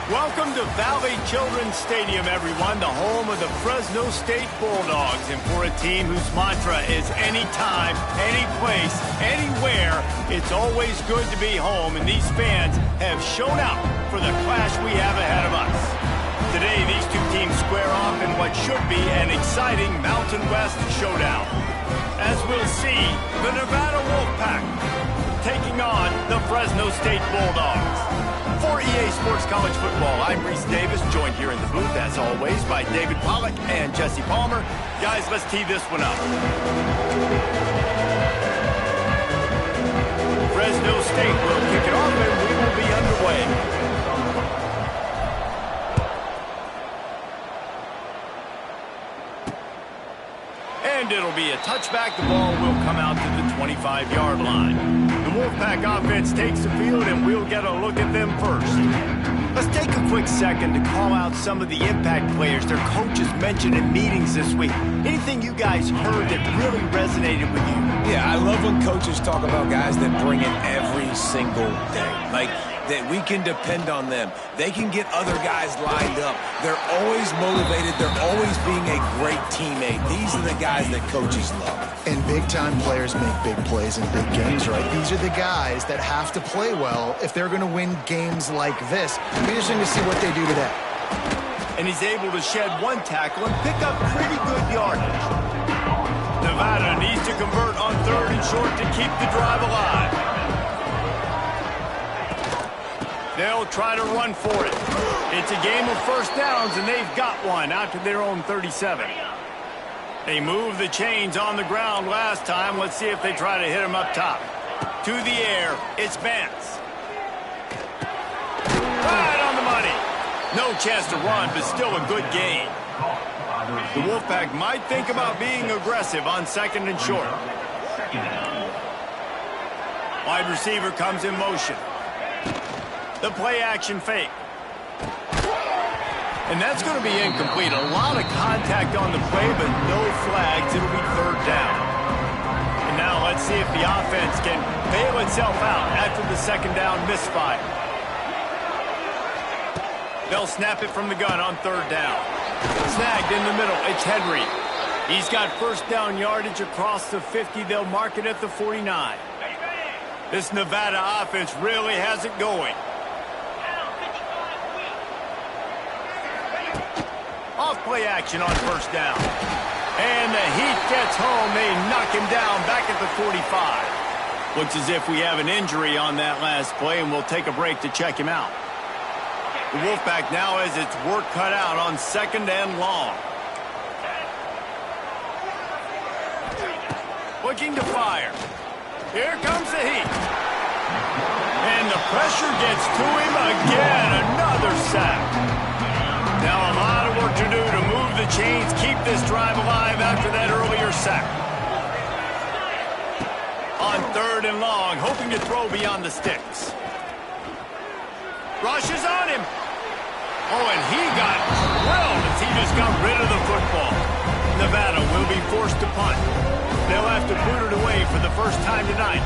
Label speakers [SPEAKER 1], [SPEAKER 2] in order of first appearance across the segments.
[SPEAKER 1] Welcome to Valley Children's Stadium, everyone, the home of the Fresno State Bulldogs. And for a team whose mantra is anytime, any place, anywhere, it's always good to be home. And these fans have shown out for the clash we have ahead of us. Today, these two teams square off in what should be an exciting Mountain West showdown. As we'll see, the Nevada Wolfpack taking on the Fresno State Bulldogs. For EA Sports College Football, I'm Reese Davis, joined here in the booth, as always, by David Pollack and Jesse Palmer. Guys, let's tee this one up. Fresno State will kick it off, and we will be underway. And it'll be a touchback. The ball will come out to the 25-yard line. The Wolfpack offense takes the field, and we'll get a look at them first. Let's take a quick second to call out some of the impact players their coaches mentioned in meetings this week. Anything you guys heard that really resonated with you?
[SPEAKER 2] Yeah, I love when coaches talk about guys that bring it every single day. Like, that we can depend on them. They can get other guys lined up. They're always motivated. They're always being a great teammate. These are the guys that coaches love.
[SPEAKER 3] And big-time players make big plays in big games, right? These are the guys that have to play well if they're going to win games like this. It'll be interesting to see what they do today.
[SPEAKER 1] And he's able to shed one tackle and pick up pretty good yardage. Nevada needs to convert on 3rd and short to keep the drive alive. They'll try to run for it. It's a game of first downs, and they've got one out to their own 37. They moved the chains on the ground last time. Let's see if they try to hit him up top. To the air, it's Vance. Right on the money. No chance to run, but still a good gain. The Wolfpack might think about being aggressive on 2nd and short. Wide receiver comes in motion. The play-action fake. And that's going to be incomplete. A lot of contact on the play, but no flags. It'll be 3rd down. And now let's see if the offense can bail itself out after the 2nd down misfire. They'll snap it from the gun on 3rd down. Snagged in the middle. It's Henry. He's got first down yardage across the 50. They'll mark it at the 49. This Nevada offense really has it going. Off play action on 1st down. And the heat gets home. They knock him down back at the 45. Looks as if we have an injury on that last play, and we'll take a break to check him out. The Wolfpack now has its work cut out on 2nd and long. Looking to fire. Here comes the heat. And the pressure gets to him again. Another sack. Now a lot of work to do to move the chains, keep this drive alive after that earlier sack. On 3rd and long, hoping to throw beyond the sticks. Rushes on him. Oh, and he got drilled as he just got rid of the football. Nevada will be forced to punt. They'll have to boot it away for the first time tonight.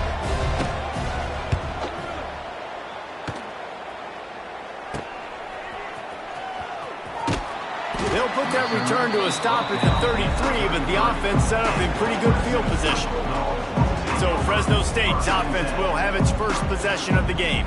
[SPEAKER 1] They'll put that return to a stop at the 33, but the offense set up in pretty good field position. So Fresno State's offense will have its first possession of the game.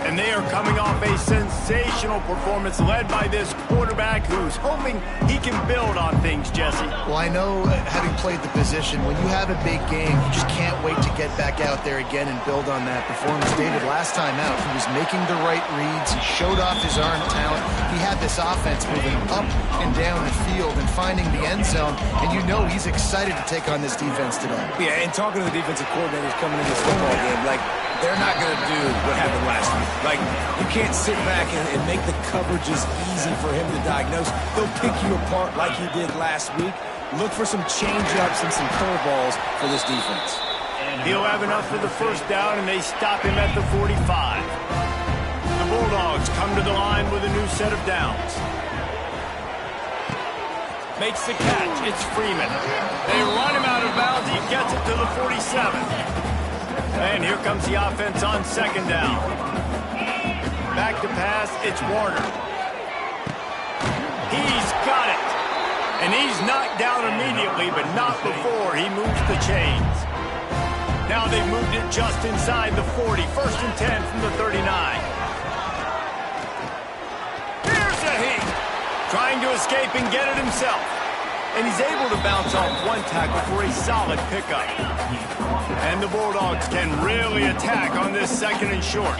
[SPEAKER 1] And they are coming off a sensational performance led by this quarterback who's hoping he can build on things, Jesse.
[SPEAKER 3] Well, I know, having played the position, when you have a big game, you just can't wait to get back out there again and build on that performance. David, last time out, he was making the right reads. He showed off his arm talent. He had this offense moving up and down the field and finding the end zone. And you know he's excited to take on this defense today.
[SPEAKER 2] Yeah, and talking to the defensive coordinators coming in this football game, like, they're not going to do what happened last week. Like, you can't sit back and make the coverages easy for him to diagnose. He'll pick you apart like he did last week. Look for some change-ups and some curveballs for this defense.
[SPEAKER 1] He'll have enough for the first down, and they stop him at the 45. The Bulldogs come to the line with a new set of downs. Makes the catch. It's Freeman. They run him out of bounds. He gets it to the 47. And here comes the offense on 2nd down. Back to pass, it's Warner. And he's knocked down immediately, but not before he moves the chains. Now they've moved it just inside the 40. 1st and 10 from the 39. Here's a heat. Trying to escape and get it himself. And he's able to bounce off one tackle for a solid pickup. And the Bulldogs can really attack on this 2nd and short.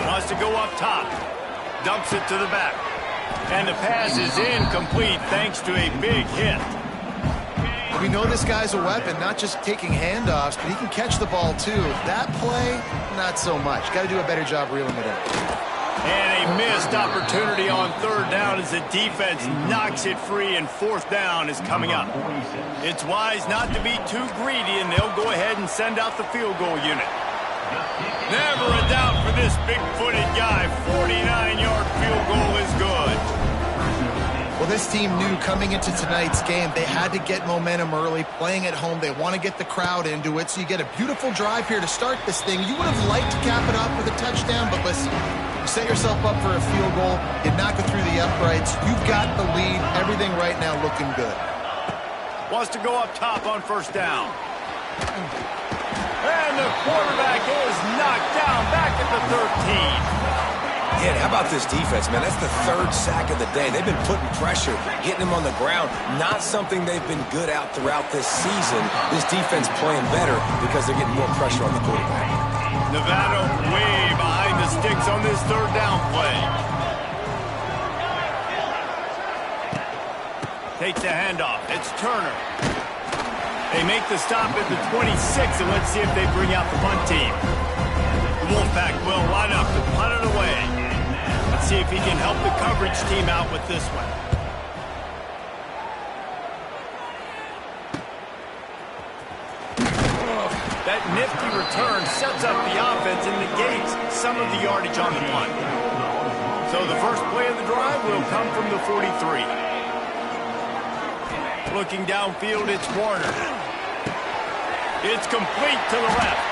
[SPEAKER 1] Wants to go up top. Dumps it to the back. And the pass is incomplete thanks to a big hit.
[SPEAKER 3] We know this guy's a weapon, not just taking handoffs, but he can catch the ball too. That play, not so much. Got to do a better job reeling it in.
[SPEAKER 1] And a missed opportunity on 3rd down as the defense knocks it free, and 4th down is coming up. It's wise not to be too greedy, and they'll go ahead and send out the field goal unit. Never a doubt for this big-footed guy. 49-yard field goal is good.
[SPEAKER 3] Well, this team knew coming into tonight's game they had to get momentum early. Playing at home, they want to get the crowd into it, so you get a beautiful drive here to start this thing. You would have liked to cap it off with a touchdown, but listen, you set yourself up for a field goal, you knock it through the uprights, you've got the lead, everything right now looking good.
[SPEAKER 1] Wants to go up top on 1st down. And the quarterback is knocked down back at the 13.
[SPEAKER 2] Yeah, how about this defense, man? That's the 3rd sack of the day. They've been putting pressure, getting him on the ground. Not something they've been good at throughout this season. This defense playing better because they're getting more pressure on the quarterback.
[SPEAKER 1] Nevada way behind the sticks on this 3rd down play. Takes the handoff. It's Turner. They make the stop at the 26, and let's see if they bring out the punt team. The Wolfpack will line up to punt it away. Let's see if he can help the coverage team out with this one. That nifty return sets up the offense and negates some of the yardage on the punt. So the first play of the drive will come from the 43. Looking downfield, it's Warner. It's complete to the left.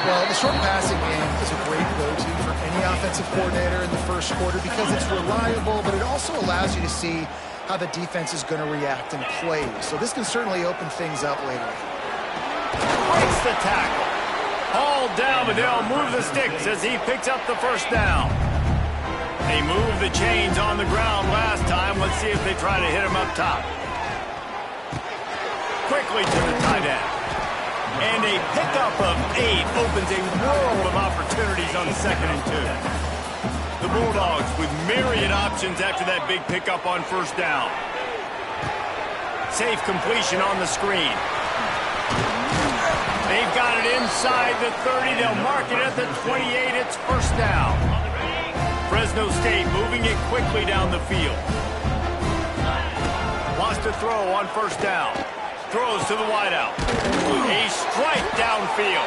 [SPEAKER 3] Well, the short passing game is a great go-to for any offensive coordinator in the first quarter because it's reliable, but it also allows you to see how the defense is going to react and play. So this can certainly open things up later.
[SPEAKER 1] Breaks the tackle. Hauled down, but they'll move the sticks as he picks up the 1st down. They moved the chains on the ground last time. Let's see if they try to hit him up top. Quickly to the tight end. And a pickup of 8 opens a world of opportunities on 2nd and 2. The Bulldogs with myriad options after that big pickup on 1st down. Safe completion on the screen. They've got it inside the 30. They'll mark it at the 28. It's 1st down. Fresno State moving it quickly down the field. Wants to throw on 1st down. Throws to the wideout. A strike downfield.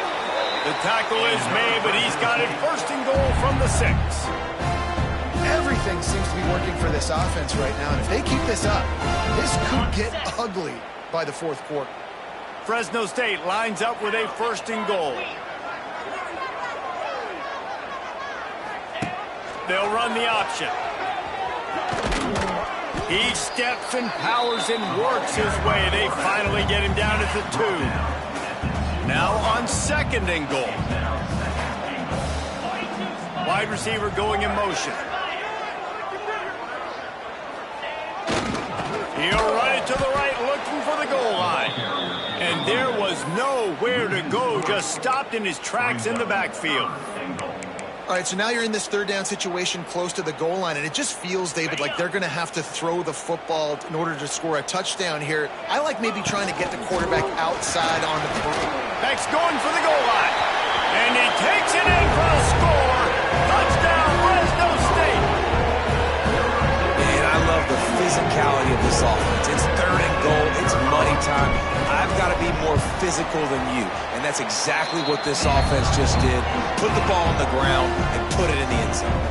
[SPEAKER 1] The tackle is made, but he's got it 1st and goal from the 6.
[SPEAKER 3] Everything seems to be working for this offense right now, and if they keep this up, this could get ugly by the 4th quarter.
[SPEAKER 1] Fresno State lines up with a 1st and goal. They'll run the option. He steps and powers and works his way. They finally get him down at the 2. Now on 2nd and goal. Wide receiver going in motion. He'll run it to the right, looking for the goal line. And there was nowhere to go, just stopped in his tracks in the backfield.
[SPEAKER 3] All right, so now you're in this 3rd down situation close to the goal line, and it just feels, David, like they're going to have to throw the football in order to score a touchdown here. I like maybe trying to get the quarterback outside on the perimeter.
[SPEAKER 1] Beck's going for the goal line. And he takes it in for a score. Touchdown, Fresno State.
[SPEAKER 2] Man, I love the physicality of this offense. It's 3rd and goal. It's money time. I've got to be more physical than you. And that's exactly what this offense just did. Put the ball on the ground and put it in the end zone.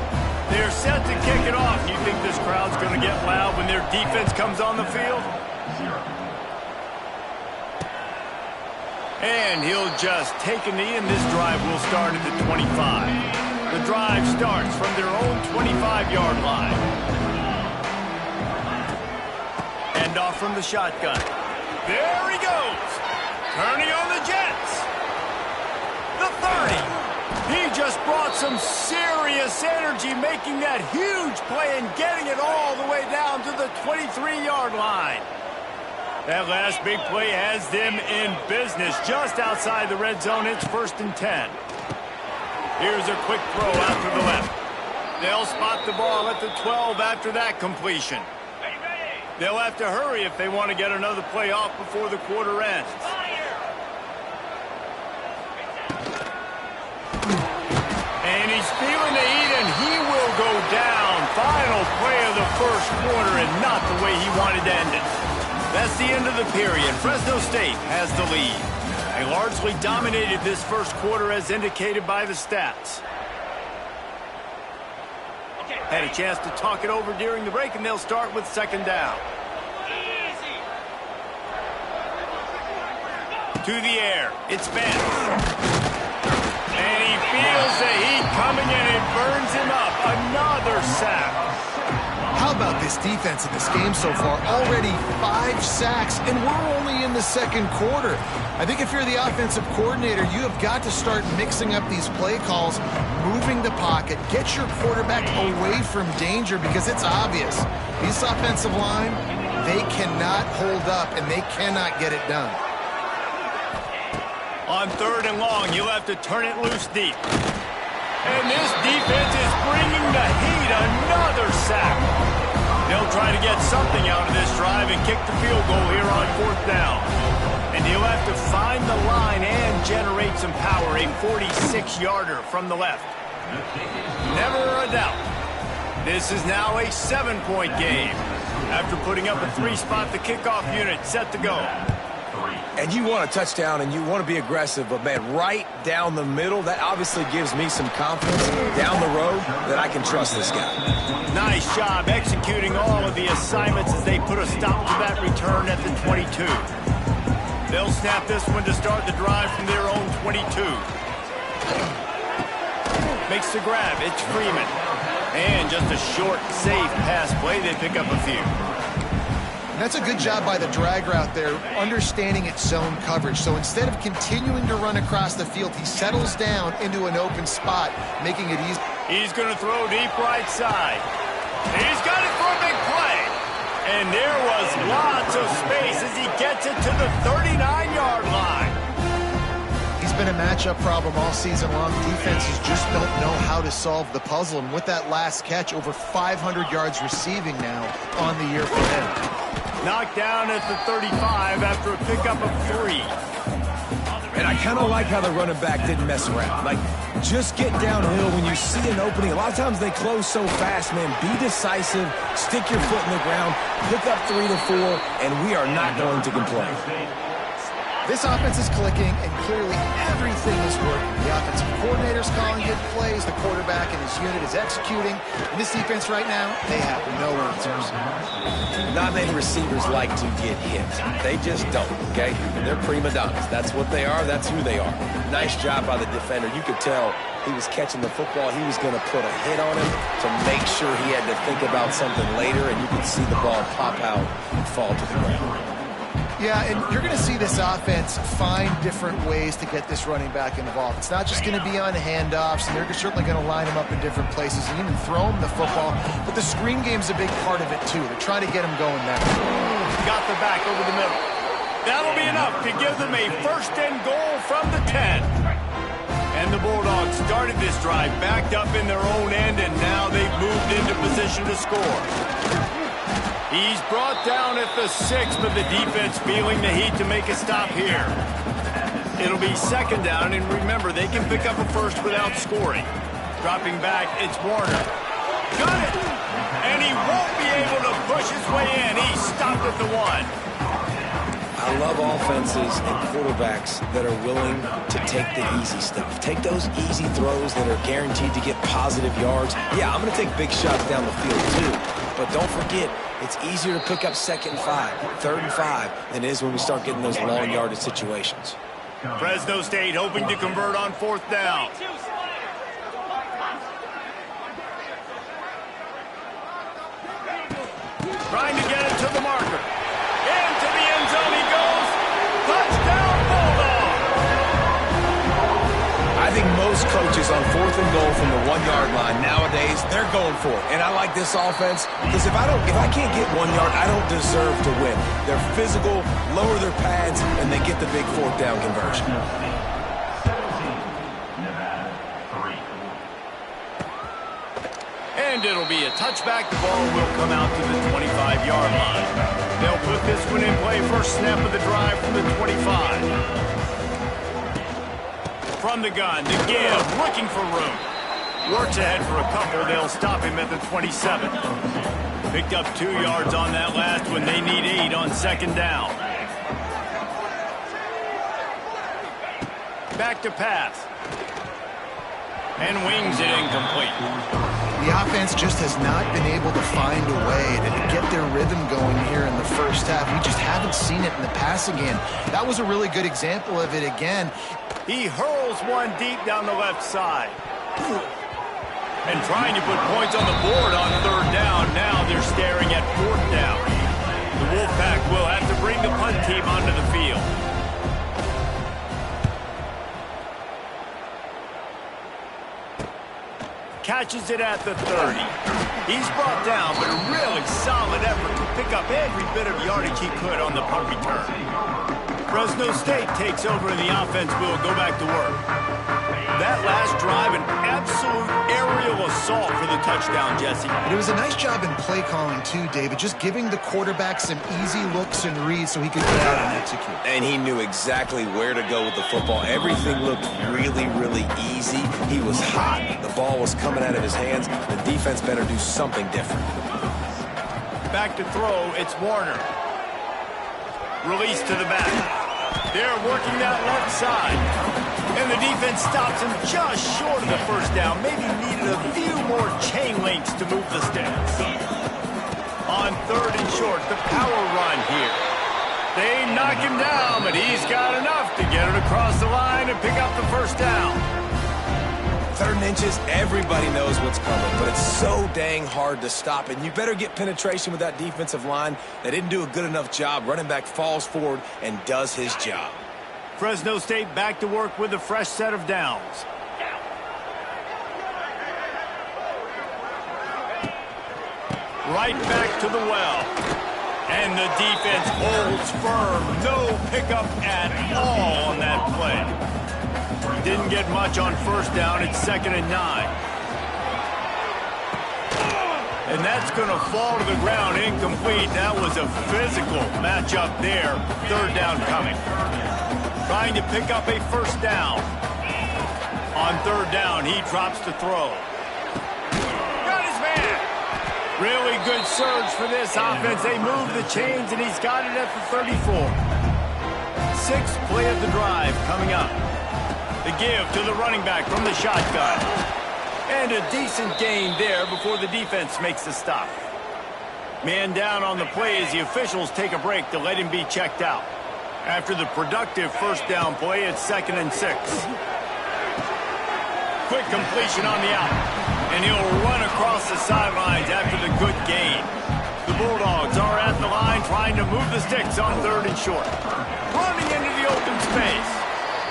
[SPEAKER 1] They're set to kick it off. You think this crowd's going to get loud when their defense comes on the field? And he'll just take a knee, and this drive will start at the 25. The drive starts from their own 25-yard line. Handoff from the shotgun. There he goes. Turning on the Jets. The 30. He just brought some serious energy, making that huge play and getting it all the way down to the 23-yard line. That last big play has them in business just outside the red zone. It's 1st and 10. Here's a quick throw out to the left. They'll spot the ball at the 12 after that completion. They'll have to hurry if they want to get another play off before the quarter ends. And he's feeling the heat, and he will go down. Final play of the first quarter, and not the way he wanted to end it. That's the end of the period. Fresno State has the lead. They largely dominated this first quarter as indicated by the stats. Had a chance to talk it over during the break, and they'll start with 2nd down. To the air. It's Vance. And he feels the heat coming in and burns him up. Another sack.
[SPEAKER 3] How about this defense in this game so far? Already 5 sacks, and we're only in the 2nd quarter. I think if you're the offensive coordinator, you have got to start mixing up these play calls, moving the pocket, get your quarterback away from danger, because it's obvious. This offensive line, they cannot hold up, and they cannot get it done.
[SPEAKER 1] On 3rd and long, you'll have to turn it loose deep. And this defense is bringing the heat. Another sack. They'll try to get something out of this drive and kick the field goal here on 4th down. And he'll have to find the line and generate some power. A 46-yarder from the left. Never a doubt. This is now a 7-point game. After putting up a 3-spot, the kickoff unit set to go.
[SPEAKER 2] And you want a touchdown, and you want to be aggressive, but, man, right down the middle, that obviously gives me some confidence down the road that I can trust this guy.
[SPEAKER 1] Nice job executing all of the assignments as they put a stop to that return at the 22. They'll snap this one to start the drive from their own 22. Makes the grab. It's Freeman. And just a short, safe pass play. They pick up a few.
[SPEAKER 3] That's a good job by the drag route there, understanding its zone coverage. So instead of continuing to run across the field, he settles down into an open spot, making it easy.
[SPEAKER 1] He's going to throw deep right side. He's got it for a big play. And there was lots of space as he gets it to the 39-yard line.
[SPEAKER 3] He's been a matchup problem all season long. Defenses just don't know how to solve the puzzle. And with that last catch, over 500 yards receiving now on the year for him.
[SPEAKER 1] Knocked down at the 35 after a pickup of 3.
[SPEAKER 2] And I kind of like how the running back didn't mess around. Like, just get downhill when you see an opening. A lot of times they close so fast, man. Be decisive, stick your foot in the ground, pick up 3 to 4, and we are not going to complain.
[SPEAKER 3] This offense is clicking, and clearly everything is working. The offensive coordinator's calling good plays. The quarterback and his unit is executing. And this defense right now, they have no answers.
[SPEAKER 2] Not many receivers like to get hit. They just don't, okay? They're prima donnas. That's what they are. That's who they are. Nice job by the defender. You could tell he was catching the football. He was going to put a hit on him to make sure he had to think about something later, and you could see the ball pop out and fall to the ground.
[SPEAKER 3] Yeah, and you're going to see this offense find different ways to get this running back involved. It's not just going to be on handoffs, and they're certainly going to line him up in different places and even throw him the football. But the screen game's a big part of it, too. They're trying to get him going there.
[SPEAKER 1] Got the back over the middle. That'll be enough to give them a 1st and goal from the 10. And the Bulldogs started this drive backed up in their own end, and now they've moved into position to score. He's brought down at the 6, but the defense feeling the heat to make a stop here. It'll be 2nd down, and remember, they can pick up a first without scoring. Dropping back, it's Warner. Got it! And he won't be able to push his way in. He stopped at the 1.
[SPEAKER 2] I love offenses and quarterbacks that are willing to take the easy stuff. Take those easy throws that are guaranteed to get positive yards. Yeah, I'm going to take big shots down the field, too. But don't forget, it's easier to pick up 2nd and 5, 3rd and 5 than it is when we start getting those long yardage situations.
[SPEAKER 1] Fresno State hoping to convert on 4th down. Trying to get it to the marker.
[SPEAKER 2] coaches on 4th and goal from the 1-yard line nowadays, they're going for it. And I like this offense because if I can't get 1 yard, I don't deserve to win. They're physical, lower their pads, and they get the big 4th down conversion.
[SPEAKER 1] And it'll be a touchback. The ball will come out to the 25-yard line. They'll put this one in play. First snap of the drive from the 25. From the gun, to give, looking for room. Works ahead for a couple. They'll stop him at the 27. Picked up 2 yards on that last one. They need 8 on 2nd down. Back to pass. And wings it incomplete.
[SPEAKER 3] The offense just has not been able to find a way to get their rhythm going here in the first half. We just haven't seen it in the passing game. That was a really good example of it again.
[SPEAKER 1] He hurls one deep down the left side. And trying to put points on the board on 3rd down. Now they're staring at 4th down. The Wolfpack will have to bring the punt team onto the field. Catches it at the 30. He's brought down, but a really solid effort to pick up every bit of yardage he could on the punt return. Fresno State takes over and the offense will go back to work. That last drive, an absolute aerial assault for the touchdown, Jesse.
[SPEAKER 3] But it was a nice job in play calling too, David, just giving the quarterback some easy looks and reads so he could get out and execute.
[SPEAKER 2] And he knew exactly where to go with the football. Everything looked really, really easy. He was hot. The ball was coming out of his hands. The defense better do something different.
[SPEAKER 1] Back to throw, it's Warner. Release to the back. They're working that left side. And the defense stops him just short of the first down. Maybe needed a few more chain links to move the sticks. On 3rd and short, the power run here. They knock him down, but he's got enough to get it across the line and pick up the first down.
[SPEAKER 2] 3rd and inches, everybody knows what's coming, but it's so dang hard to stop. And you better get penetration with that defensive line. They didn't do a good enough job. Running back falls forward and does his job.
[SPEAKER 1] Fresno State back to work with a fresh set of downs. Right back to the well. And the defense holds firm. No pickup at all on that play. Didn't get much on first down. It's 2nd and 9. And that's going to fall to the ground incomplete. That was a physical matchup there. 3rd down coming. Trying to pick up a first down. On 3rd down, he drops to throw. Got his man. Really good surge for this offense. They move the chains, and he's got it at the 34. 6th play of the drive coming up. The give to the running back from the shotgun. And a decent gain there before the defense makes the stop. Man down on the play as the officials take a break to let him be checked out. After the productive first down play, it's 2nd and 6. Quick completion on the out. And he'll run across the sidelines after the good gain. The Bulldogs are at the line trying to move the sticks on 3rd and short. Running into the open space.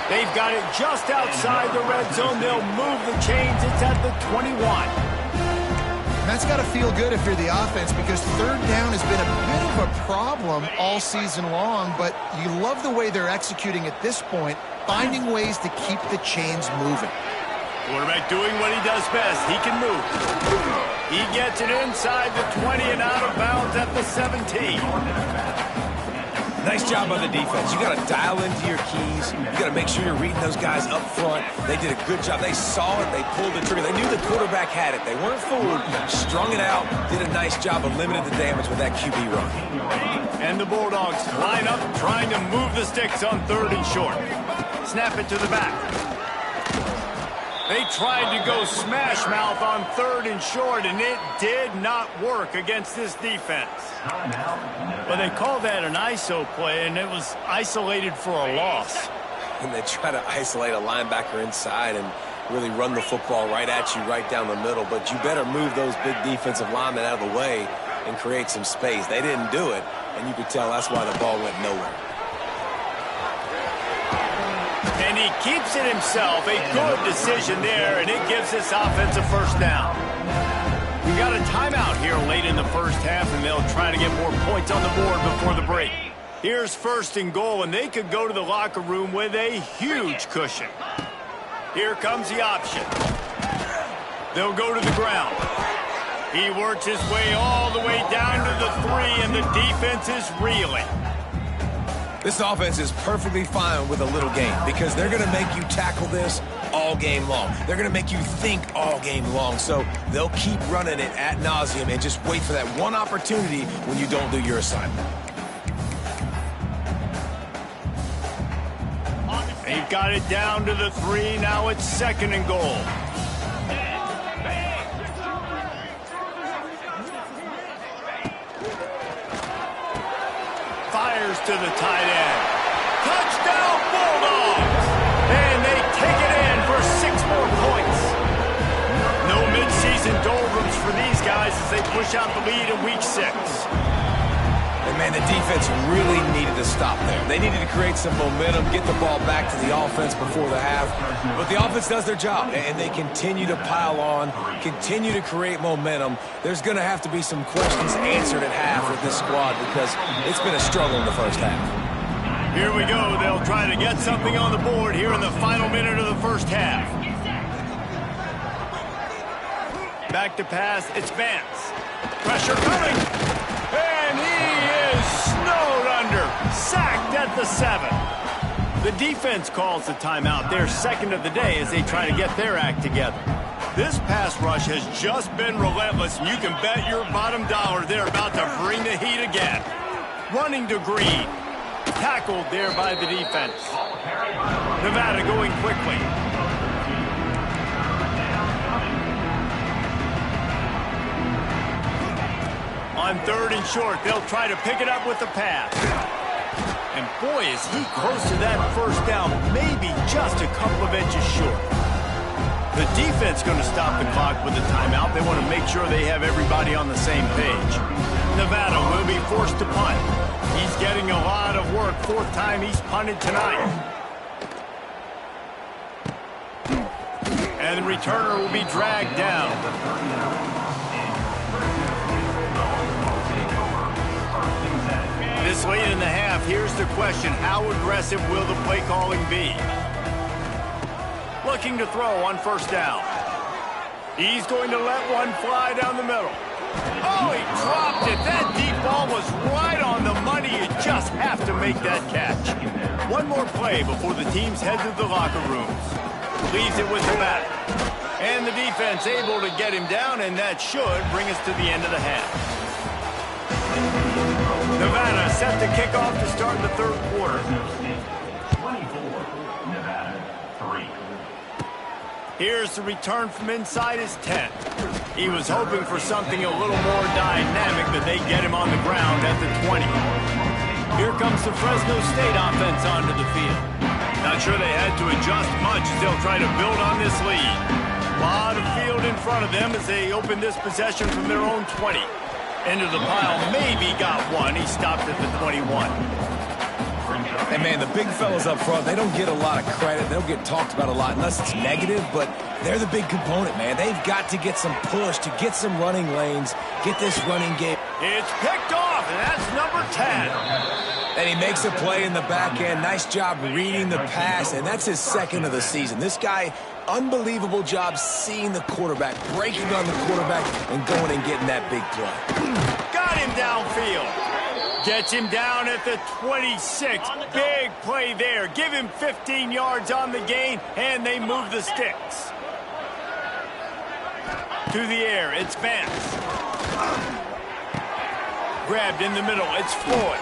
[SPEAKER 1] They've got it just outside the red zone. They'll move the chains. It's at the 21.
[SPEAKER 3] And that's got to feel good if you're the offense because 3rd down has been a bit of a problem all season long, but you love the way they're executing at this point, finding ways to keep the chains moving.
[SPEAKER 1] Quarterback doing what he does best. He can move. He gets it inside the 20 and out of bounds at the 17.
[SPEAKER 2] Nice job by the defense. You got to dial into your keys. You got to make sure you're reading those guys up front. They did a good job. They saw it. They pulled the trigger. They knew the quarterback had it. They weren't fooled. Strung it out. Did a nice job of limiting the damage with that QB run.
[SPEAKER 1] And the Bulldogs line up trying to move the sticks on 3rd and short. Snap it to the back. They tried to go smash mouth on 3rd and short, and it did not work against this defense. But they called that an ISO play, and it was isolated for a loss.
[SPEAKER 2] And they try to isolate a linebacker inside and really run the football right at you, right down the middle. But you better move those big defensive linemen out of the way and create some space. They didn't do it, and you could tell that's why the ball went nowhere.
[SPEAKER 1] And he keeps it himself. A good decision there, and it gives this offense a first down. We got a timeout here late in the first half, and they'll try to get more points on the board before the break. Here's first and goal, and they could go to the locker room with a huge cushion. Here comes the option. They'll go to the ground. He works his way all the way down to the 3, and the defense is reeling.
[SPEAKER 2] This offense is perfectly fine with a little game because they're going to make you tackle this all game long. They're going to make you think all game long. So they'll keep running it ad nauseum and just wait for that one opportunity when you don't do your assignment.
[SPEAKER 1] They've got it down to the 3. Now it's second and goal. Fires to the tight end. Touchdown, Bulldogs! And they take it in for 6 more points. No midseason doldrums for these guys as they push out the lead in week 6.
[SPEAKER 2] And, man, the defense really needed to stop there. They needed to create some momentum, get the ball back to the offense before the half. But the offense does their job, and they continue to pile on, continue to create momentum. There's going to have to be some questions answered at half with this squad because it's been a struggle in the first half.
[SPEAKER 1] Here we go. They'll try to get something on the board here in the final minute of the first half. Back to pass. It's Vance. Pressure coming. And he is snowed under. Sacked at the 7. The defense calls the timeout. Their second of the day as they try to get their act together. This pass rush has just been relentless, and you can bet your bottom dollar they're about to bring the heat again. Running to Green. Tackled there by the defense. Nevada going quickly. On third and short, they'll try to pick it up with the pass. And boy, is he close to that first down, maybe just a couple of inches short. The defense going to stop the clock with the timeout. They want to make sure they have everybody on the same page. Nevada will be forced to punt. He's getting a lot of work. 4th time he's punted tonight. And the returner will be dragged down. This late in the half, here's the question. How aggressive will the play calling be? Looking to throw on first down. He's going to let one fly down the middle. Oh, he dropped it. That deep ball was right on the money. You just have to make that catch. One more play before the teams head to the locker rooms. Leaves it with the back. And the defense able to get him down, and that should bring us to the end of the half. Nevada set to kick off to start the third quarter.
[SPEAKER 4] 24, Nevada, 3.
[SPEAKER 1] Here's the return from inside his 10. He was hoping for something a little more dynamic, but they get him on the ground at the 20. Here comes the Fresno State offense onto the field. Not sure they had to adjust much as they'll try to build on this lead. A lot of field in front of them as they open this possession from their own 20. Into the pile, maybe got one. He stopped at the 21.
[SPEAKER 2] And, man, the big fellas up front, they don't get a lot of credit. They don't get talked about a lot unless it's negative, but they're the big component, man. They've got to get some push, to get some running lanes, get this running game.
[SPEAKER 1] It's picked off, and that's number 10.
[SPEAKER 2] And he makes a play in the back end. Nice job reading the pass, and that's his second of the season. This guy, unbelievable job seeing the quarterback, breaking on the quarterback, and going and getting that big play.
[SPEAKER 1] Got him downfield. Gets him down at the 26. Big play there. Give him 15 yards on the gain, and they move the sticks. To the air, it's Vance. Grabbed in the middle, it's Floyd.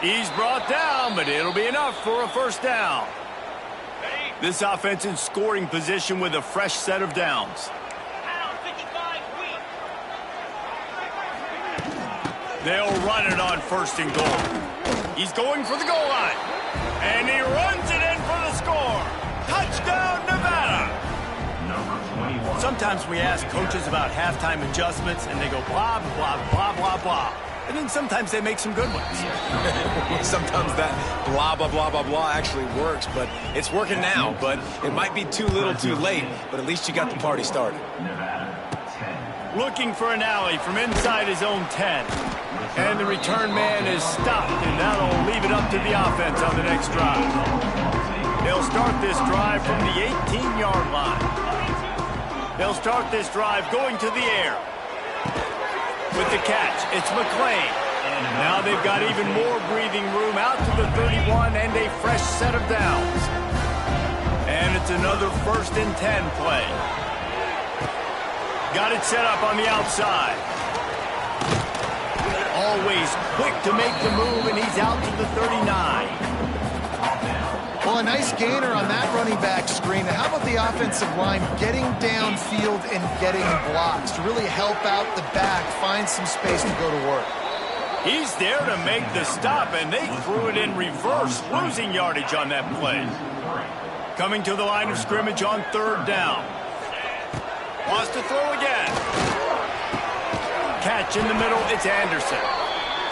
[SPEAKER 1] He's brought down, but it'll be enough for a first down. This offense in scoring position with a fresh set of downs. They'll run it on first and goal. He's going for the goal line. And he runs it in for the score. Touchdown, Nevada. Sometimes we ask coaches about halftime adjustments, and they go blah, blah, blah, blah, blah. And then sometimes they make some good ones.
[SPEAKER 2] Sometimes that blah, blah, blah, blah, blah actually works, but it's working now. But it might be too little too late, but at least you got the party started.
[SPEAKER 1] Looking for an alley from inside his own 10. And the return man is stopped, and that'll leave it up to the offense on the next drive. They'll start this drive from the 18-yard line. They'll start this drive going to the air. With the catch, it's McClain. Now they've got even more breathing room out to the 31 and a fresh set of downs. And it's another 1st and 10 play. Got it set up on the outside. Always quick to make the move, and he's out to the 39.
[SPEAKER 3] Well, a nice gainer on that running back screen. How about the offensive line getting downfield and getting blocks to really help out the back, find some space to go to work?
[SPEAKER 1] He's there to make the stop, and they threw it in reverse, losing yardage on that play. Coming to the line of scrimmage on 3rd down. Wants to throw again. Catch in the middle, it's Anderson.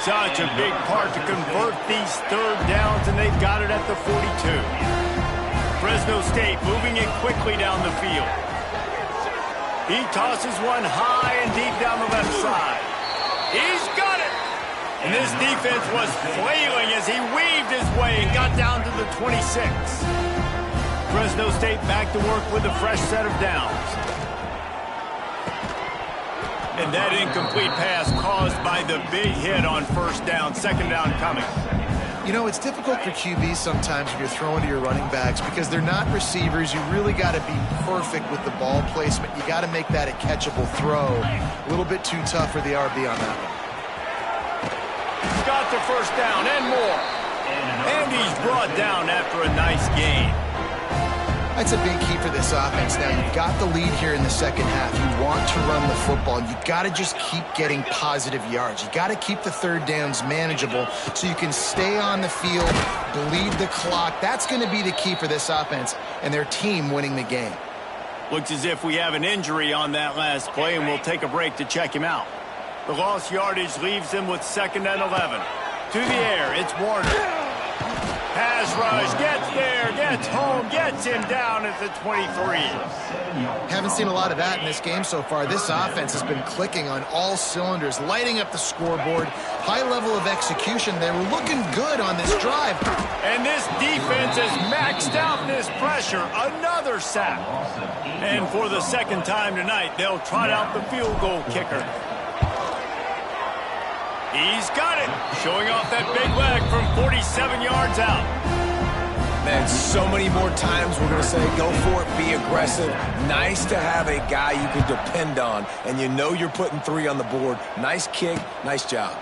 [SPEAKER 1] Such a big part to convert these 3rd downs, and they've got it at the 42. Fresno State moving it quickly down the field. He tosses one high and deep down the left side. He's got it! And this defense was flailing as he weaved his way and got down to the 26. Fresno State back to work with a fresh set of downs. And that incomplete pass caused by the big hit on 1st down, 2nd down coming.
[SPEAKER 3] You know, it's difficult for QBs sometimes when you're throwing to your running backs because they're not receivers. You really got to be perfect with the ball placement. You got to make that a catchable throw. A little bit too tough for the RB on that one.
[SPEAKER 1] Got the 1st down and more. And he's brought down after a nice gain.
[SPEAKER 3] That's a big key for this offense. Now, you've got the lead here in the 2nd half. You want to run the football. You got to just keep getting positive yards. You got to keep the 3rd downs manageable so you can stay on the field, bleed the clock. That's going to be the key for this offense and their team winning the game.
[SPEAKER 1] Looks as if we have an injury on that last play, and we'll take a break to check him out. The lost yardage leaves him with 2nd and 11. To the air, it's Warner. Pass rush, gets there, gets home, gets him down at the 23.
[SPEAKER 3] Haven't seen a lot of that in this game so far. This offense has been clicking on all cylinders, lighting up the scoreboard, high level of execution. They were looking good on this drive.
[SPEAKER 1] And this defense has maxed out this pressure. Another sack. And for the 2nd time tonight, they'll trot out the field goal kicker. He's got it, showing off that big leg from 47 yards out.
[SPEAKER 2] Man, so many more times we're going to say, go for it, be aggressive. Nice to have a guy you can depend on, and you know you're putting 3 on the board. Nice kick, nice job.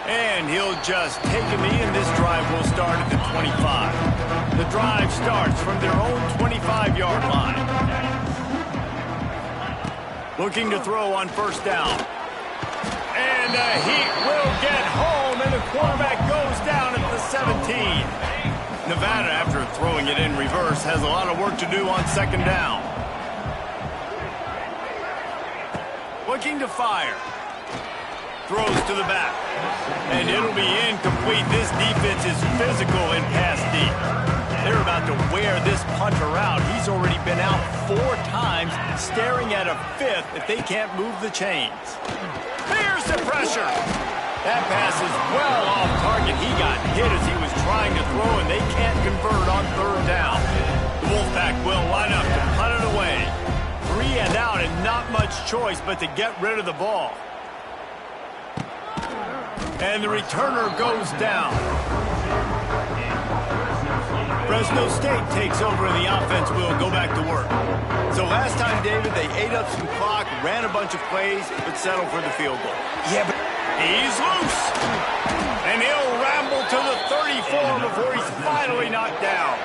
[SPEAKER 1] And he'll just take a knee, and this drive will start at the 25. The drive starts from their own 25-yard line. Looking to throw on 1st down. And he will get home, and the quarterback goes down at the 17. Nevada, after throwing it in reverse, has a lot of work to do on 2nd down. Looking to fire. Throws to the back. And it'll be incomplete. This defense is physical and pass deep. They're about to wear this punter out. He's already been out 4 times, staring at a 5th if they can't move the chains. Here's the pressure. That pass is well off target. He got hit as he was trying to throw, and they can't convert on 3rd down. The Wolfpack will line up to punt it away. 3 and out, and not much choice but to get rid of the ball. And the returner goes down. Fresno State takes over, and the offense will go back to work. So last time, David, they ate up some clock, ran a bunch of plays, but settled for the field goal.
[SPEAKER 2] Yeah, but
[SPEAKER 1] he's loose. And he'll ramble to the 34 before he's finally knocked down.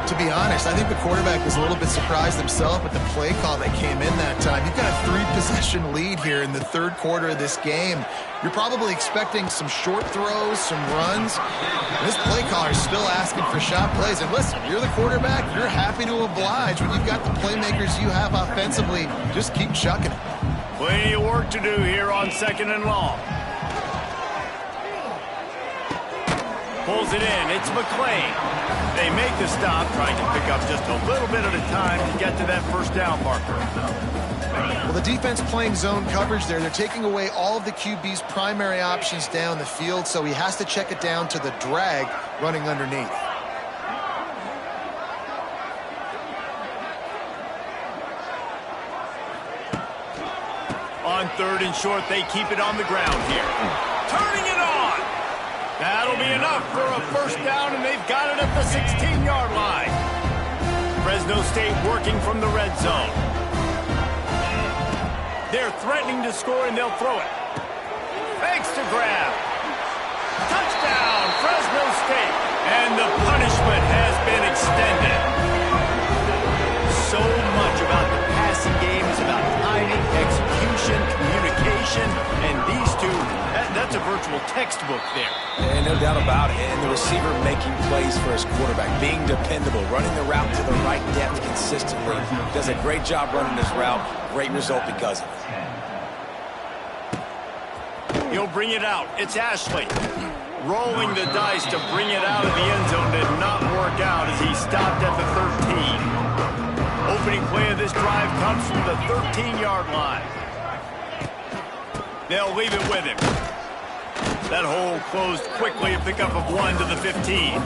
[SPEAKER 3] To be honest, I think the quarterback was a little bit surprised himself with the play call that came in that time. You've got a 3-possession lead here in the 3rd quarter of this game. You're probably expecting some short throws, some runs. This play caller is still asking for shot plays. And listen, you're the quarterback. You're happy to oblige when you've got the playmakers you have offensively. Just keep chucking it.
[SPEAKER 1] Plenty of work to do here on 2nd and long. Pulls it in. It's McClain. They make the stop, trying to pick up just a little bit at a time to get to that first down marker.
[SPEAKER 3] Well, the defense playing zone coverage there. They're taking away all of the QB's primary options down the field, so he has to check it down to the drag running underneath.
[SPEAKER 1] On 3rd and short, they keep it on the ground here. Turning it on. That'll be enough for a first down, and they've got it at the 16-yard line. Fresno State working from the red zone. They're threatening to score, and they'll throw it. Fakes to grab. Touchdown, Fresno State. And the punishment has been extended. So much about the passing game is about timing, execution, communication, and these two, that's a virtual textbook there.
[SPEAKER 2] And no doubt about it. And the receiver making plays for his quarterback, being dependable, running the route to the right depth consistently. Does a great job running this route. Great result because of it.
[SPEAKER 1] He'll bring it out. It's Ashley. Rolling the dice to bring it out of the end zone did not work out as he stopped at the 13. Opening play of this drive comes from the 13-yard line. They'll leave it with him. That hole closed quickly, a pickup of 1 to the 15.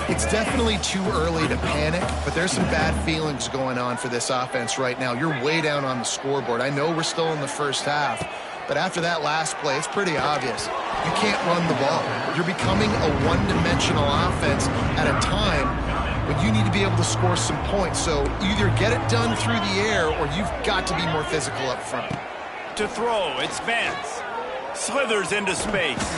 [SPEAKER 3] It's definitely too early to panic, but there's some bad feelings going on for this offense right now. You're way down on the scoreboard. I know we're still in the first half, but after that last play, it's pretty obvious. You can't run the ball. You're becoming a one-dimensional offense at a time when you need to be able to score some points. So either get it done through the air or you've got to be more physical up front.
[SPEAKER 1] To throw, it's Vance. Slithers into space.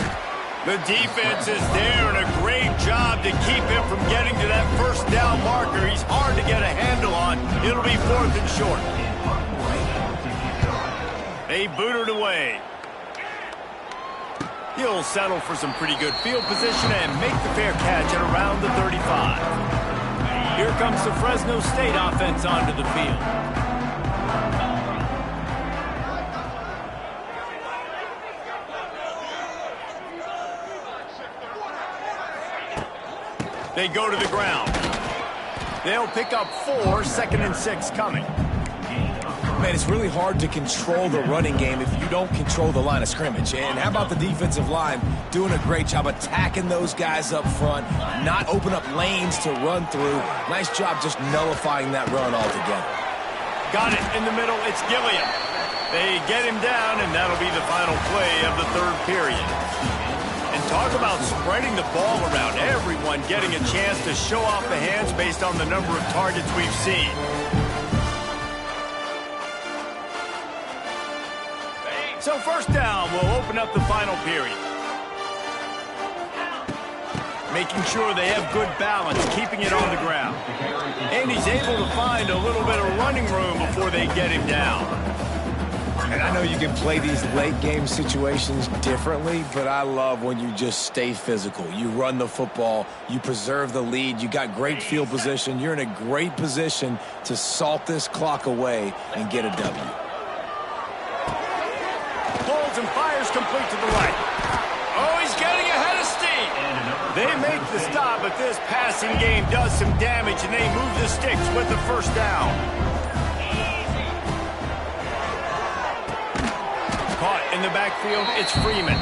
[SPEAKER 1] The defense is there, and a great job to keep him from getting to that first down marker. He's hard to get a handle on. It'll be 4th and short. They boot it away. He'll settle for some pretty good field position and make the fair catch at around the 35. Here comes the Fresno State offense onto the field. They go to the ground. They'll pick up 4, 2nd and 6 coming.
[SPEAKER 2] Man, it's really hard to control the running game if you don't control the line of scrimmage. And how about the defensive line doing a great job attacking those guys up front, not open up lanes to run through. Nice job just nullifying that run altogether.
[SPEAKER 1] Got it in the middle. It's Gilliam. They get him down, and that'll be the final play of the 3rd period. And talk about spreading the ball around. Everyone getting a chance to show off the hands based on the number of targets we've seen. So first down will open up the final period. Making sure they have good balance, keeping it on the ground. And he's able to find a little bit of running room before they get him down.
[SPEAKER 2] And I know you can play these late game situations differently, but I love when you just stay physical. You run the football, you preserve the lead, you got great field position. You're in a great position to salt this clock away and get a W.
[SPEAKER 1] Pulls and fires complete to the right. Oh, he's getting ahead of steam. They make the stop, but this passing game does some damage, and they move the sticks with the first down. Caught in the backfield, it's Freeman.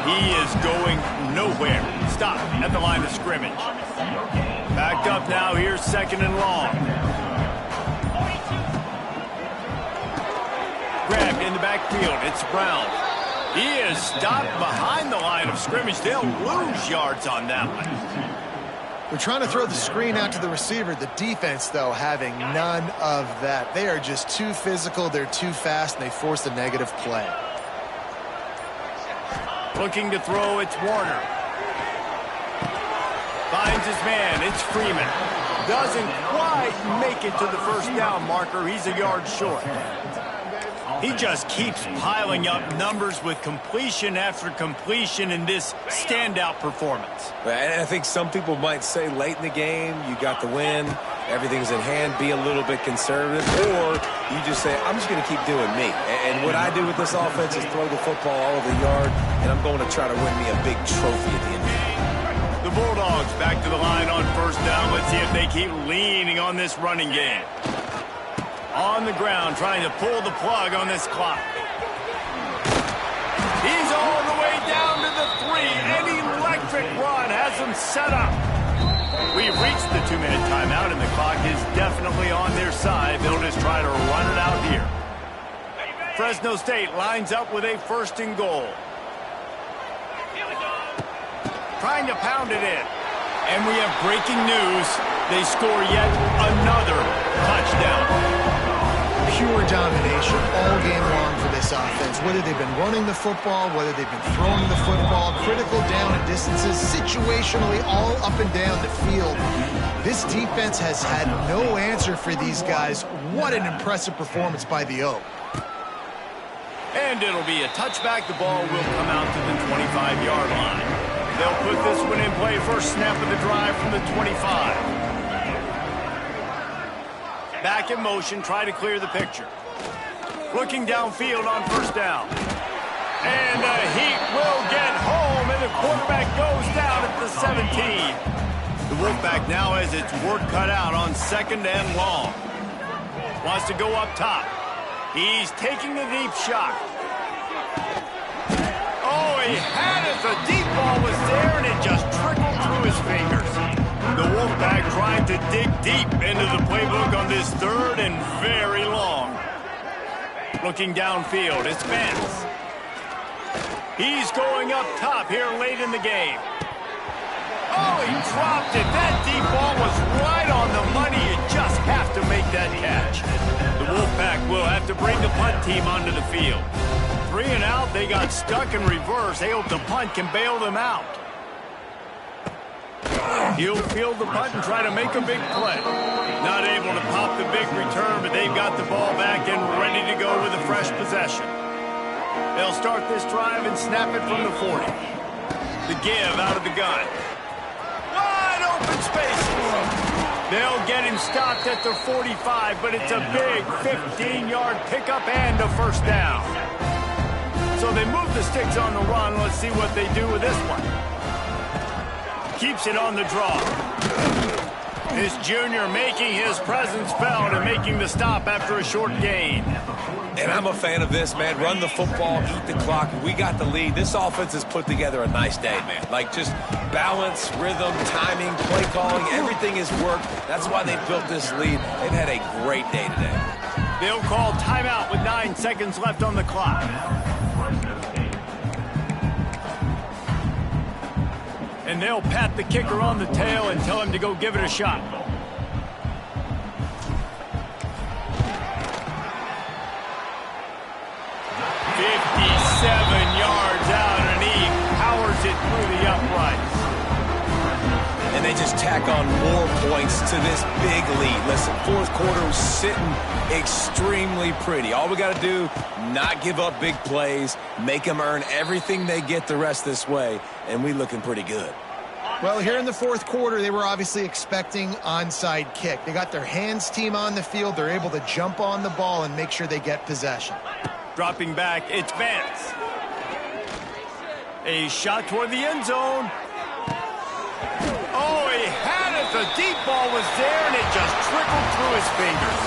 [SPEAKER 1] He is going nowhere. Stop at the line of scrimmage. Backed up now, here's 2nd and long. Grabbed in the backfield, it's Brown. He is stopped behind the line of scrimmage. They'll lose yards on that one.
[SPEAKER 3] They're trying to throw the screen out to the receiver. The defense, though, having none of that. They are just too physical, they're too fast, and they force a negative play.
[SPEAKER 1] Looking to throw, it's Warner. Finds his man, it's Freeman. Doesn't quite make it to the first down marker. He's a yard short. He just keeps piling up numbers with completion after completion in this standout performance.
[SPEAKER 2] And I think some people might say late in the game, you got the win, everything's in hand, be a little bit conservative, or you just say, I'm just going to keep doing me. And what I do with this offense is throw the football all over the yard, and I'm going to try to win me a big trophy at the end of the game.
[SPEAKER 1] Bulldogs back to the line on first down. Let's see if they keep leaning on this running game. On the ground, trying to pull the plug on this clock. He's all the way down to the 3. An electric run has him set up. We've reached the 2-minute timeout, and the clock is definitely on their side. They'll just try to run it out here. Fresno State lines up with a 1st and goal. Trying to pound it in. And we have breaking news. They score yet another touchdown.
[SPEAKER 3] Pure domination all game long for this offense. Whether they've been running the football, whether they've been throwing the football, critical down and distances, situationally all up and down the field. This defense has had no answer for these guys. What an impressive performance by the Oak.
[SPEAKER 1] And it'll be a touchback. The ball will come out to the 25-yard line. They'll put this one in play. First snap of the drive from the 25. Back in motion, try to clear the picture. Looking downfield on first down. And the Heat will get home, and the quarterback goes down at the 17. The Wolfpack now has its work cut out on 2nd and long. Wants to go up top. He's taking a deep shot. Oh, he had it. The deep ball was there, and it just trickled through his fingers. The Wolfpack trying to dig deep into the playbook on this 3rd and very long. Looking downfield, it's Vance. He's going up top here late in the game. Oh, he dropped it. That deep ball was right on the money. You just have to make that catch. The Wolfpack will have to bring the punt team onto the field. 3 and out, they got stuck in reverse. They hope the punt can bail them out. He'll field the punt and try to make a big play. Not able to pop the big return, but they've got the ball back and ready to go with a fresh possession. They'll start this drive and snap it from the 40. The give out of the gun. Wide open space. They'll get him stopped at the 45, but it's a big 15-yard pickup and a first down. So they move the sticks on the run. Let's see what they do with this one. Keeps it on the draw. This junior making his presence felt and making the stop after a short gain.
[SPEAKER 2] And I'm a fan of this, man. Run the football, eat the clock. We got the lead. This offense has put together a nice day, man. Like just balance, rhythm, timing, play calling, everything has worked. That's why they built this lead. They've had a great day today.
[SPEAKER 1] They'll call timeout with 9 seconds left on the clock. And they'll pat the kicker on the tail and tell him to go give it a shot. Yards out and he powers it through the uprights.
[SPEAKER 2] And they just tack on more points to this big lead. Listen, 4th quarter was sitting extremely pretty. All we got to do, not give up big plays, make them earn everything they get the rest this way, and we looking pretty good.
[SPEAKER 3] Well, here in the 4th quarter, they were obviously expecting onside kick. They got their hands team on the field. They're able to jump on the ball and make sure they get possession.
[SPEAKER 1] Dropping back, it's Vance. A shot toward the end zone. Oh, he had it. The deep ball was there, and it just trickled through his fingers.